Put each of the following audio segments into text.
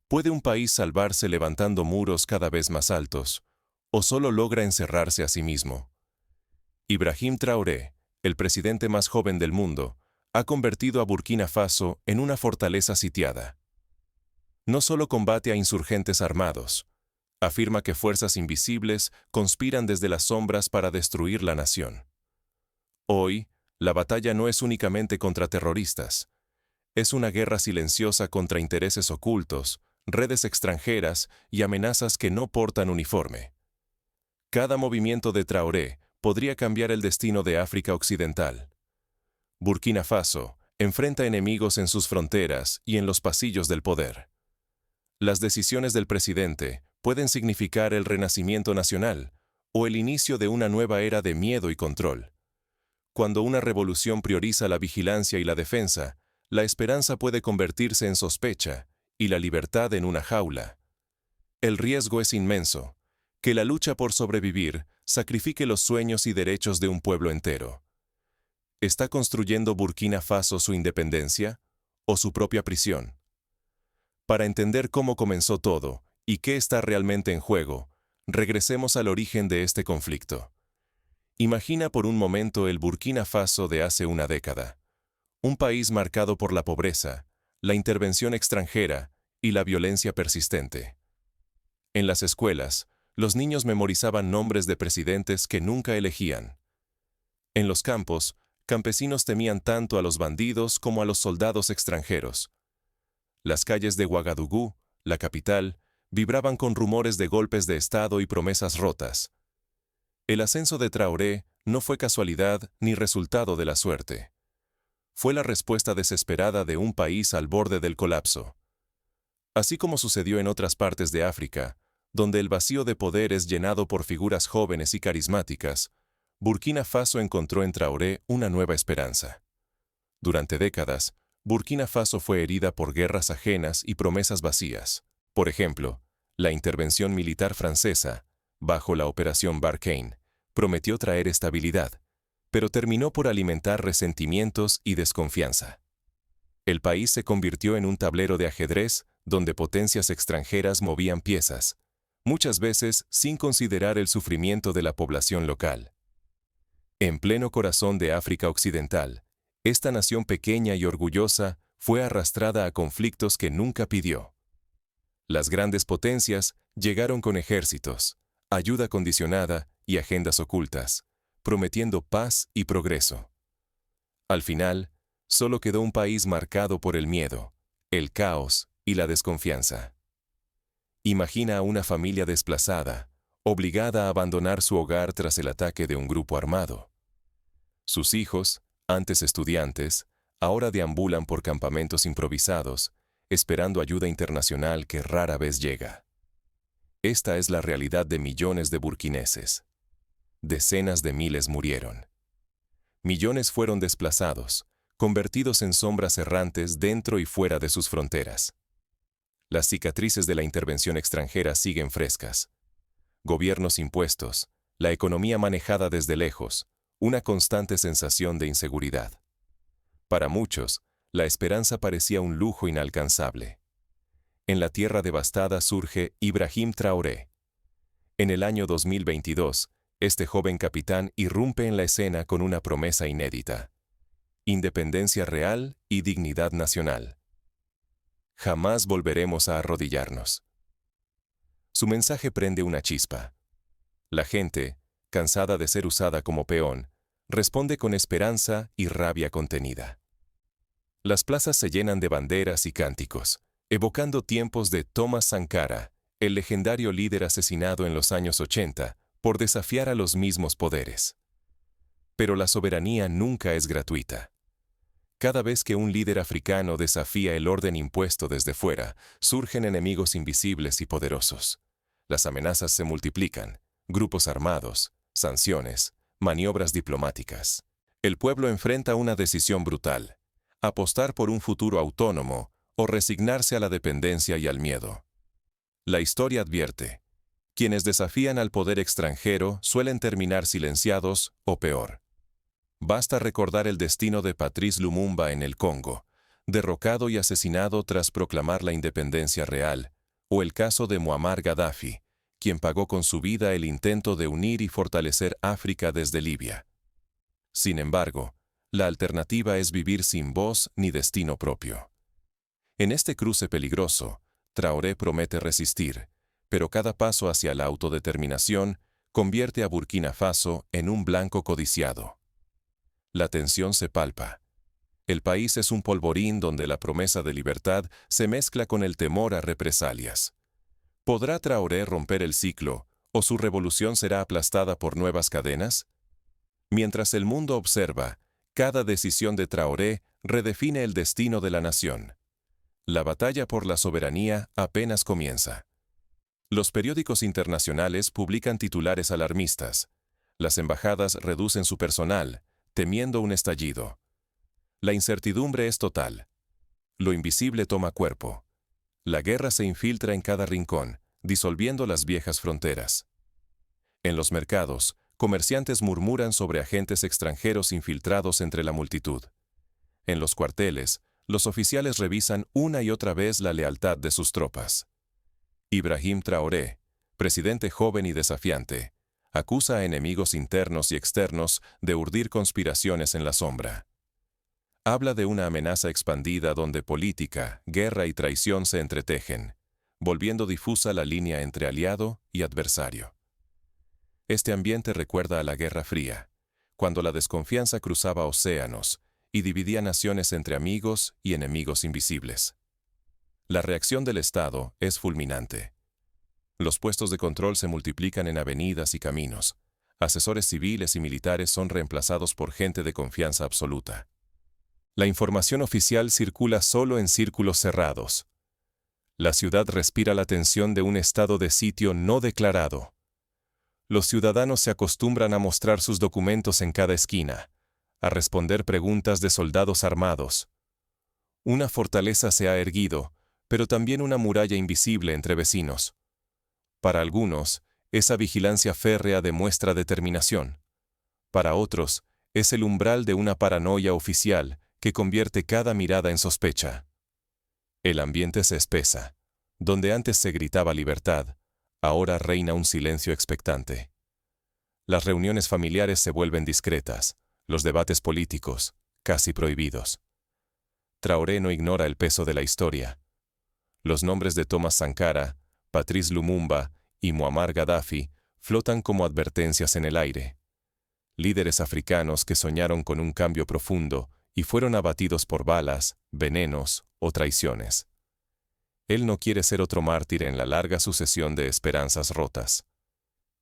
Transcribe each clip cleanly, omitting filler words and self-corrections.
¿Puede un país salvarse levantando muros cada vez más altos, o solo logra encerrarse a sí mismo? Ibrahim Traoré, el presidente más joven del mundo, ha convertido a Burkina Faso en una fortaleza sitiada. No solo combate a insurgentes armados, afirma que fuerzas invisibles conspiran desde las sombras para destruir la nación. Hoy, la batalla no es únicamente contra terroristas, es una guerra silenciosa contra intereses ocultos, redes extranjeras y amenazas que no portan uniforme. Cada movimiento de Traoré podría cambiar el destino de África Occidental. Burkina Faso enfrenta enemigos en sus fronteras y en los pasillos del poder. Las decisiones del presidente pueden significar el renacimiento nacional o el inicio de una nueva era de miedo y control. Cuando una revolución prioriza la vigilancia y la defensa, la esperanza puede convertirse en sospecha y la libertad en una jaula. El riesgo es inmenso, que la lucha por sobrevivir sacrifique los sueños y derechos de un pueblo entero. ¿Está construyendo Burkina Faso su independencia o su propia prisión? Para entender cómo comenzó todo y qué está realmente en juego, regresemos al origen de este conflicto. Imagina por un momento el Burkina Faso de hace una década. Un país marcado por la pobreza, la intervención extranjera y la violencia persistente. En las escuelas, los niños memorizaban nombres de presidentes que nunca elegían. En los campos, campesinos temían tanto a los bandidos como a los soldados extranjeros. Las calles de Ouagadougou, la capital, vibraban con rumores de golpes de Estado y promesas rotas. El ascenso de Traoré no fue casualidad ni resultado de la suerte. Fue la respuesta desesperada de un país al borde del colapso. Así como sucedió en otras partes de África, donde el vacío de poder es llenado por figuras jóvenes y carismáticas, Burkina Faso encontró en Traoré una nueva esperanza. Durante décadas, Burkina Faso fue herida por guerras ajenas y promesas vacías. Por ejemplo, la intervención militar francesa, bajo la Operación Barkhane, prometió traer estabilidad, pero terminó por alimentar resentimientos y desconfianza. El país se convirtió en un tablero de ajedrez donde potencias extranjeras movían piezas, muchas veces sin considerar el sufrimiento de la población local. En pleno corazón de África Occidental, esta nación pequeña y orgullosa fue arrastrada a conflictos que nunca pidió. Las grandes potencias llegaron con ejércitos, ayuda condicionada y agendas ocultas, prometiendo paz y progreso. Al final, solo quedó un país marcado por el miedo, el caos y la desconfianza. Imagina a una familia desplazada, obligada a abandonar su hogar tras el ataque de un grupo armado. Sus hijos, antes estudiantes, ahora deambulan por campamentos improvisados, esperando ayuda internacional que rara vez llega. Esta es la realidad de millones de burkineses. Decenas de miles murieron. Millones fueron desplazados, convertidos en sombras errantes dentro y fuera de sus fronteras. Las cicatrices de la intervención extranjera siguen frescas. Gobiernos impuestos, la economía manejada desde lejos, una constante sensación de inseguridad. Para muchos, la esperanza parecía un lujo inalcanzable. En la tierra devastada surge Ibrahim Traoré. En el año 2022, este joven capitán irrumpe en la escena con una promesa inédita: independencia real y dignidad nacional. Jamás volveremos a arrodillarnos. Su mensaje prende una chispa. La gente, cansada de ser usada como peón, responde con esperanza y rabia contenida. Las plazas se llenan de banderas y cánticos, evocando tiempos de Thomas Sankara, el legendario líder asesinado en los años 80 por desafiar a los mismos poderes. Pero la soberanía nunca es gratuita. Cada vez que un líder africano desafía el orden impuesto desde fuera, surgen enemigos invisibles y poderosos. Las amenazas se multiplican: grupos armados, sanciones, maniobras diplomáticas. El pueblo enfrenta una decisión brutal: apostar por un futuro autónomo o resignarse a la dependencia y al miedo. La historia advierte: quienes desafían al poder extranjero suelen terminar silenciados o peor. Basta recordar el destino de Patrice Lumumba en el Congo, derrocado y asesinado tras proclamar la independencia real, o el caso de Muammar Gaddafi, quien pagó con su vida el intento de unir y fortalecer África desde Libia. Sin embargo, la alternativa es vivir sin voz ni destino propio. En este cruce peligroso, Traoré promete resistir, pero cada paso hacia la autodeterminación convierte a Burkina Faso en un blanco codiciado. La tensión se palpa. El país es un polvorín donde la promesa de libertad se mezcla con el temor a represalias. ¿Podrá Traoré romper el ciclo, o su revolución será aplastada por nuevas cadenas? Mientras el mundo observa, cada decisión de Traoré redefine el destino de la nación. La batalla por la soberanía apenas comienza. Los periódicos internacionales publican titulares alarmistas. Las embajadas reducen su personal, temiendo un estallido. La incertidumbre es total. Lo invisible toma cuerpo. La guerra se infiltra en cada rincón, disolviendo las viejas fronteras. En los mercados, comerciantes murmuran sobre agentes extranjeros infiltrados entre la multitud. En los cuarteles, los oficiales revisan una y otra vez la lealtad de sus tropas. Ibrahim Traoré, presidente joven y desafiante, acusa a enemigos internos y externos de urdir conspiraciones en la sombra. Habla de una amenaza expandida donde política, guerra y traición se entretejen, volviendo difusa la línea entre aliado y adversario. Este ambiente recuerda a la Guerra Fría, cuando la desconfianza cruzaba océanos y dividía naciones entre amigos y enemigos invisibles. La reacción del Estado es fulminante. Los puestos de control se multiplican en avenidas y caminos. Asesores civiles y militares son reemplazados por gente de confianza absoluta. La información oficial circula solo en círculos cerrados. La ciudad respira la tensión de un estado de sitio no declarado. Los ciudadanos se acostumbran a mostrar sus documentos en cada esquina, a responder preguntas de soldados armados. Una fortaleza se ha erguido, pero también una muralla invisible entre vecinos. Para algunos, esa vigilancia férrea demuestra determinación. Para otros, es el umbral de una paranoia oficial que convierte cada mirada en sospecha. El ambiente se espesa. Donde antes se gritaba libertad, ahora reina un silencio expectante. Las reuniones familiares se vuelven discretas, los debates políticos, casi prohibidos. Traoré no ignora el peso de la historia. Los nombres de Thomas Sankara, Patrice Lumumba y Muammar Gaddafi flotan como advertencias en el aire. Líderes africanos que soñaron con un cambio profundo y fueron abatidos por balas, venenos o traiciones. Él no quiere ser otro mártir en la larga sucesión de esperanzas rotas.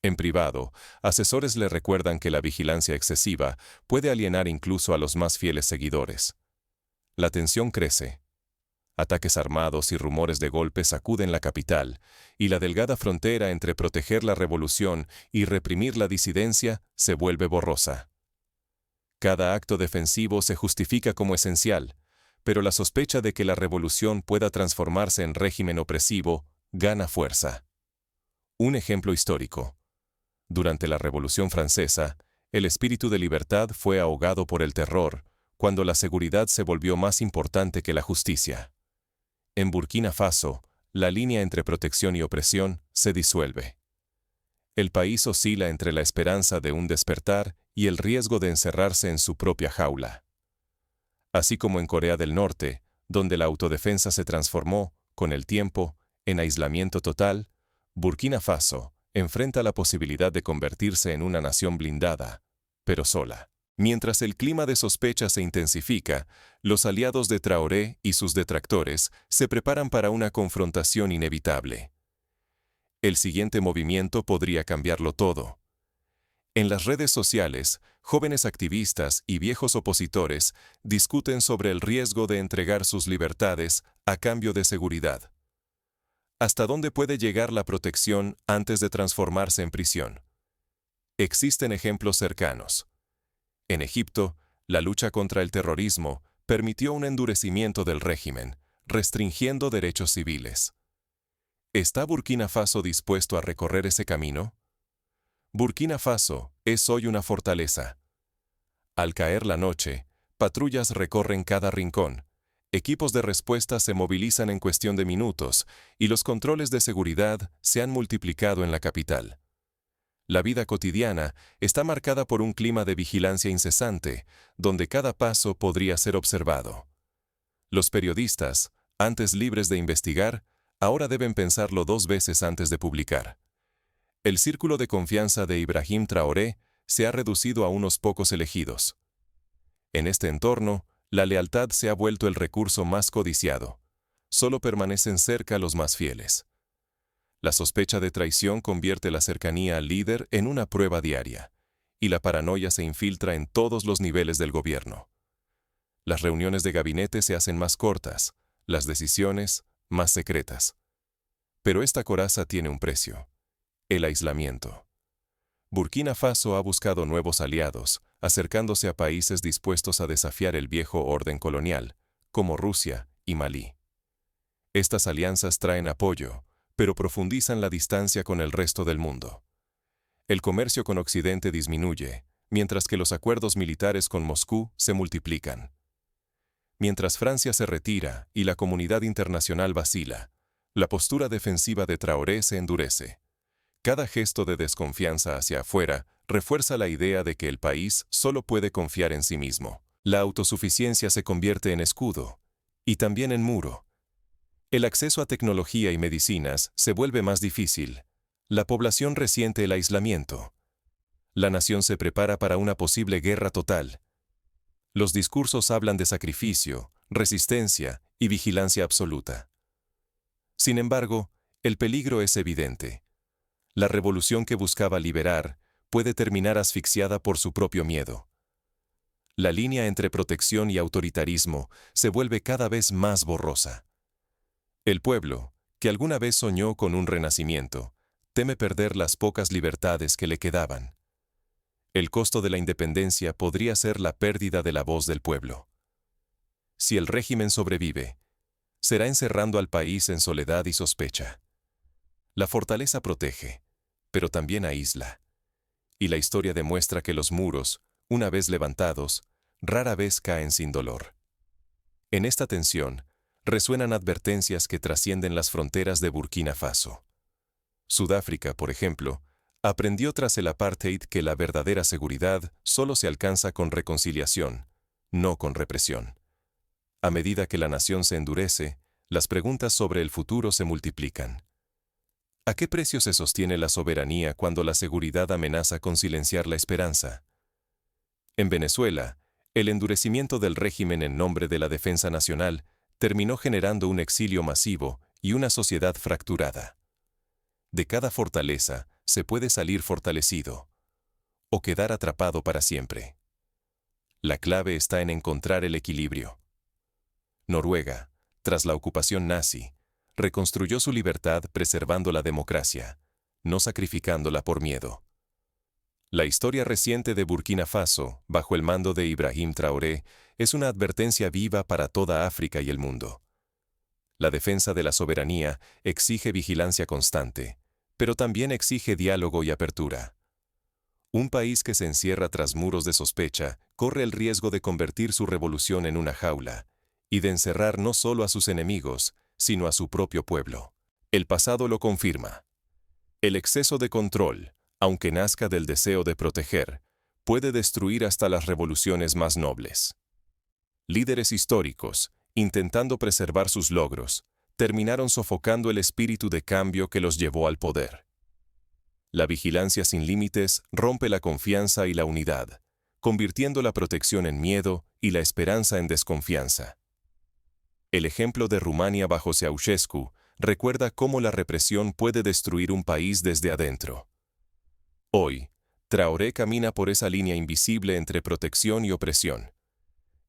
En privado, asesores le recuerdan que la vigilancia excesiva puede alienar incluso a los más fieles seguidores. La tensión crece. Ataques armados y rumores de golpes sacuden la capital, y la delgada frontera entre proteger la revolución y reprimir la disidencia se vuelve borrosa. Cada acto defensivo se justifica como esencial, pero la sospecha de que la revolución pueda transformarse en régimen opresivo gana fuerza. Un ejemplo histórico. Durante la Revolución Francesa, el espíritu de libertad fue ahogado por el terror, cuando la seguridad se volvió más importante que la justicia. En Burkina Faso, la línea entre protección y opresión se disuelve. El país oscila entre la esperanza de un despertar y el riesgo de encerrarse en su propia jaula. Así como en Corea del Norte, donde la autodefensa se transformó, con el tiempo, en aislamiento total, Burkina Faso enfrenta la posibilidad de convertirse en una nación blindada, pero sola. Mientras el clima de sospecha se intensifica, los aliados de Traoré y sus detractores se preparan para una confrontación inevitable. El siguiente movimiento podría cambiarlo todo. En las redes sociales, jóvenes activistas y viejos opositores discuten sobre el riesgo de entregar sus libertades a cambio de seguridad. ¿Hasta dónde puede llegar la protección antes de transformarse en prisión? Existen ejemplos cercanos. En Egipto, la lucha contra el terrorismo permitió un endurecimiento del régimen, restringiendo derechos civiles. ¿Está Burkina Faso dispuesto a recorrer ese camino? Burkina Faso es hoy una fortaleza. Al caer la noche, patrullas recorren cada rincón, Equipos de respuesta se movilizan en cuestión de minutos y los controles de seguridad se han multiplicado en la capital. La vida cotidiana está marcada por un clima de vigilancia incesante, donde cada paso podría ser observado. Los periodistas, antes libres de investigar, ahora deben pensarlo 2 veces antes de publicar. El círculo de confianza de Ibrahim Traoré se ha reducido a unos pocos elegidos. En este entorno, la lealtad se ha vuelto el recurso más codiciado. Solo permanecen cerca los más fieles. La sospecha de traición convierte la cercanía al líder en una prueba diaria, y la paranoia se infiltra en todos los niveles del gobierno. Las reuniones de gabinete se hacen más cortas, las decisiones más secretas. Pero esta coraza tiene un precio: el aislamiento. Burkina Faso ha buscado nuevos aliados, acercándose a países dispuestos a desafiar el viejo orden colonial, como Rusia y Malí. Estas alianzas traen apoyo, pero profundizan la distancia con el resto del mundo. El comercio con Occidente disminuye, mientras que los acuerdos militares con Moscú se multiplican. Mientras Francia se retira y la comunidad internacional vacila, la postura defensiva de Traoré se endurece. Cada gesto de desconfianza hacia afuera refuerza la idea de que el país solo puede confiar en sí mismo. La autosuficiencia se convierte en escudo y también en muro. El acceso a tecnología y medicinas se vuelve más difícil. La población resiente el aislamiento. La nación se prepara para una posible guerra total. Los discursos hablan de sacrificio, resistencia y vigilancia absoluta. Sin embargo, el peligro es evidente. La revolución que buscaba liberar puede terminar asfixiada por su propio miedo. La línea entre protección y autoritarismo se vuelve cada vez más borrosa. El pueblo, que alguna vez soñó con un renacimiento, teme perder las pocas libertades que le quedaban. El costo de la independencia podría ser la pérdida de la voz del pueblo. Si el régimen sobrevive, será encerrando al país en soledad y sospecha. La fortaleza protege, pero también aísla. Y la historia demuestra que los muros, una vez levantados, rara vez caen sin dolor. En esta tensión, resuenan advertencias que trascienden las fronteras de Burkina Faso. Sudáfrica, por ejemplo, aprendió tras el apartheid que la verdadera seguridad solo se alcanza con reconciliación, no con represión. A medida que la nación se endurece, las preguntas sobre el futuro se multiplican. ¿A qué precio se sostiene la soberanía cuando la seguridad amenaza con silenciar la esperanza? En Venezuela, el endurecimiento del régimen en nombre de la defensa nacional terminó generando un exilio masivo y una sociedad fracturada. De cada fortaleza se puede salir fortalecido o quedar atrapado para siempre. La clave está en encontrar el equilibrio. Noruega, tras la ocupación nazi, reconstruyó su libertad preservando la democracia, no sacrificándola por miedo. La historia reciente de Burkina Faso, bajo el mando de Ibrahim Traoré, es una advertencia viva para toda África y el mundo. La defensa de la soberanía exige vigilancia constante, pero también exige diálogo y apertura. Un país que se encierra tras muros de sospecha corre el riesgo de convertir su revolución en una jaula y de encerrar no solo a sus enemigos, sino a su propio pueblo. El pasado lo confirma. El exceso de control, aunque nazca del deseo de proteger, puede destruir hasta las revoluciones más nobles. Líderes históricos, intentando preservar sus logros, terminaron sofocando el espíritu de cambio que los llevó al poder. La vigilancia sin límites rompe la confianza y la unidad, convirtiendo la protección en miedo y la esperanza en desconfianza. El ejemplo de Rumania bajo Ceausescu recuerda cómo la represión puede destruir un país desde adentro. Hoy, Traoré camina por esa línea invisible entre protección y opresión.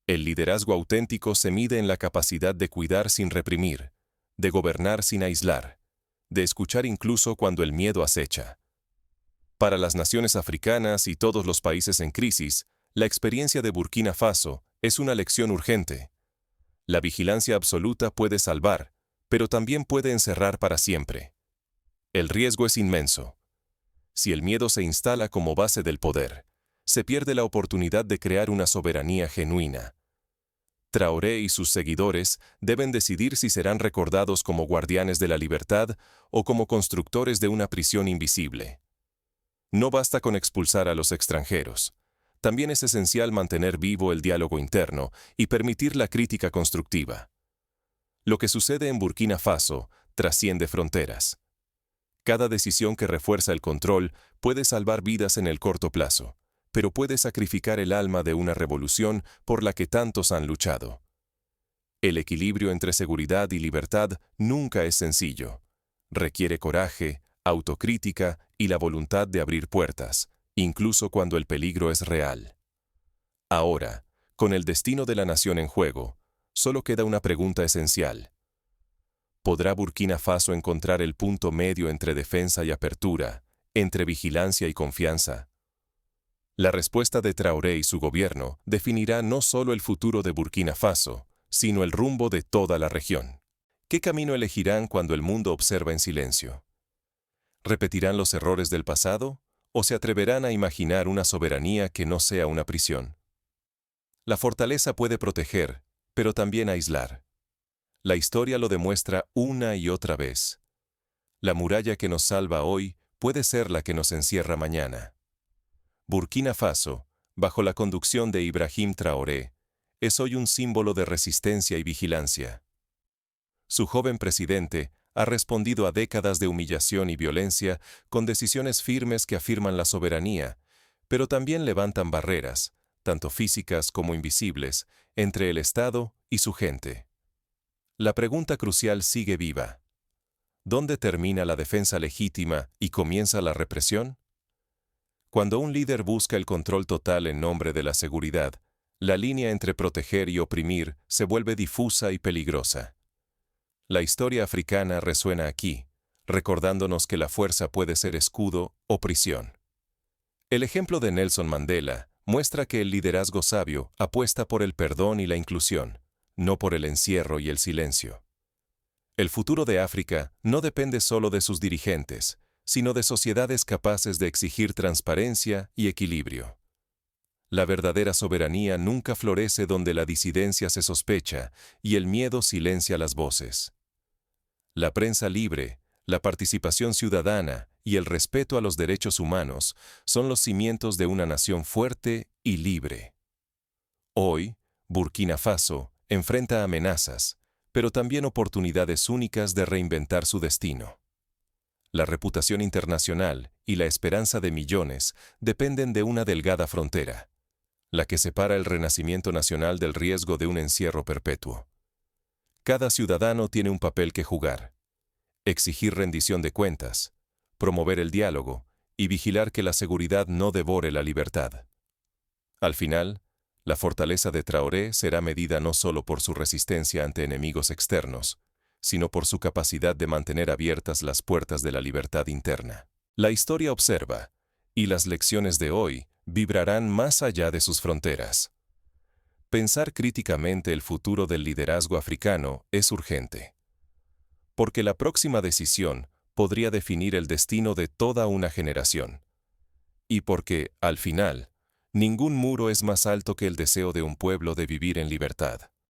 El liderazgo auténtico se mide en la capacidad de cuidar sin reprimir, de gobernar sin aislar, de escuchar incluso cuando el miedo acecha. Para las naciones africanas y todos los países en crisis, la experiencia de Burkina Faso es una lección urgente. La vigilancia absoluta puede salvar, pero también puede encerrar para siempre. El riesgo es inmenso. Si el miedo se instala como base del poder, se pierde la oportunidad de crear una soberanía genuina. Traoré y sus seguidores deben decidir si serán recordados como guardianes de la libertad o como constructores de una prisión invisible. No basta con expulsar a los extranjeros. También es esencial mantener vivo el diálogo interno y permitir la crítica constructiva. Lo que sucede en Burkina Faso trasciende fronteras. Cada decisión que refuerza el control puede salvar vidas en el corto plazo, pero puede sacrificar el alma de una revolución por la que tantos han luchado. El equilibrio entre seguridad y libertad nunca es sencillo. Requiere coraje, autocrítica y la voluntad de abrir puertas, incluso cuando el peligro es real. Ahora, con el destino de la nación en juego, solo queda una pregunta esencial. ¿Podrá Burkina Faso encontrar el punto medio entre defensa y apertura, entre vigilancia y confianza? La respuesta de Traoré y su gobierno definirá no solo el futuro de Burkina Faso, sino el rumbo de toda la región. ¿Qué camino elegirán cuando el mundo observa en silencio? ¿Repetirán los errores del pasado o se atreverán a imaginar una soberanía que no sea una prisión? La fortaleza puede proteger, pero también aislar. La historia lo demuestra una y otra vez. La muralla que nos salva hoy puede ser la que nos encierra mañana. Burkina Faso, bajo la conducción de Ibrahim Traoré, es hoy un símbolo de resistencia y vigilancia. Su joven presidente ha respondido a décadas de humillación y violencia con decisiones firmes que afirman la soberanía, pero también levantan barreras, tanto físicas como invisibles, entre el Estado y su gente. La pregunta crucial sigue viva. ¿Dónde termina la defensa legítima y comienza la represión? Cuando un líder busca el control total en nombre de la seguridad, la línea entre proteger y oprimir se vuelve difusa y peligrosa. La historia africana resuena aquí, recordándonos que la fuerza puede ser escudo o prisión. El ejemplo de Nelson Mandela muestra que el liderazgo sabio apuesta por el perdón y la inclusión, no por el encierro y el silencio. El futuro de África no depende solo de sus dirigentes, sino de sociedades capaces de exigir transparencia y equilibrio. La verdadera soberanía nunca florece donde la disidencia se sospecha y el miedo silencia las voces. La prensa libre, la participación ciudadana y el respeto a los derechos humanos son los cimientos de una nación fuerte y libre. Hoy, Burkina Faso enfrenta amenazas, pero también oportunidades únicas de reinventar su destino. La reputación internacional y la esperanza de millones dependen de una delgada frontera, la que separa el renacimiento nacional del riesgo de un encierro perpetuo. Cada ciudadano tiene un papel que jugar: exigir rendición de cuentas, promover el diálogo y vigilar que la seguridad no devore la libertad. Al final, la fortaleza de Traoré será medida no solo por su resistencia ante enemigos externos, sino por su capacidad de mantener abiertas las puertas de la libertad interna. La historia observa, y las lecciones de hoy vibrarán más allá de sus fronteras. Pensar críticamente el futuro del liderazgo africano es urgente, porque la próxima decisión podría definir el destino de toda una generación. Y porque, al final, ningún muro es más alto que el deseo de un pueblo de vivir en libertad.